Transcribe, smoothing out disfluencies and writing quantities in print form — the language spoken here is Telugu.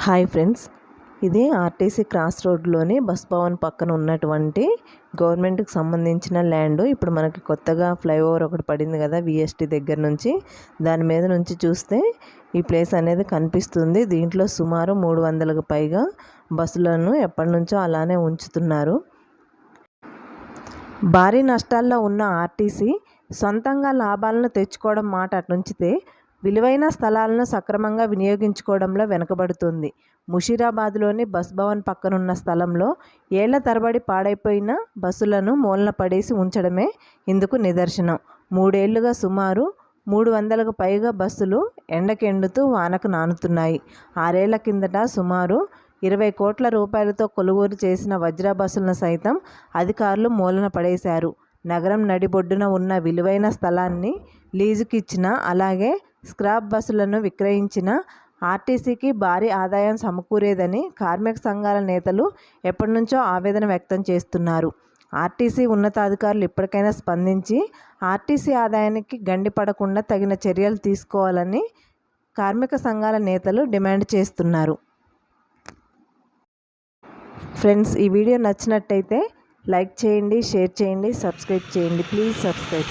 హాయ్ ఫ్రెండ్స్, ఇది ఆర్టీసీ క్రాస్ రోడ్లోని బస్ భవన్ పక్కన ఉన్నటువంటి గవర్నమెంట్కి సంబంధించిన ల్యాండ్. ఇప్పుడు మనకి కొత్తగా ఫ్లైఓవర్ ఒకటి పడింది కదా విఎస్టీ దగ్గర నుంచి. దాని మీద నుంచి చూస్తే ఈ ప్లేస్ అనేది కనిపిస్తుంది. దీంట్లో సుమారు 300కు పైగా బస్సులను ఎప్పటి నుంచో అలానే ఉంచుతున్నారు. భారీ నష్టాల్లో ఉన్న ఆర్టీసీ సొంతంగా లాభాలను తెచ్చుకోవడం మాట అటుంచితే విలువైన స్థలాలను సక్రమంగా వినియోగించుకోవడంలో వెనుకబడుతుంది. ముషీరాబాద్లోని బస్ భవన్ పక్కనున్న స్థలంలో ఏళ్ల తరబడి పాడైపోయిన బస్సులను మూలన పడేసి ఉంచడమే ఇందుకు నిదర్శనం. 3 ఏళ్లుగా సుమారు 300కు పైగా బస్సులు ఎండకెండుతూ వానకు నానుతున్నాయి. 6 ఏళ్ల కిందట సుమారు 20 కోట్ల రూపాయలతో కొనుగోలు చేసిన వజ్రా బస్సులను సైతం అధికారులు మూలన పడేశారు. నగరం నడిబొడ్డున ఉన్న విలువైన స్థలాన్ని లీజుకిచ్చిన, అలాగే స్క్రాప్ బస్సులను విక్రయించిన ఆర్టీసీకి భారీ ఆదాయం సమకూరేదని కార్మిక సంఘాల నేతలు ఎప్పటినుంచో ఆవేదన వ్యక్తం చేస్తున్నారు. ఆర్టీసీ ఉన్నతాధికారులు ఇప్పటికైనా స్పందించి ఆర్టీసీ ఆదాయానికి గండిపడకుండా తగిన చర్యలు తీసుకోవాలని కార్మిక సంఘాల నేతలు డిమాండ్ చేస్తున్నారు. ఫ్రెండ్స్, ఈ వీడియో నచ్చినట్టయితే లైక్ చేయండి, షేర్ చేయండి, సబ్స్క్రైబ్ చేయండి. Please subscribe.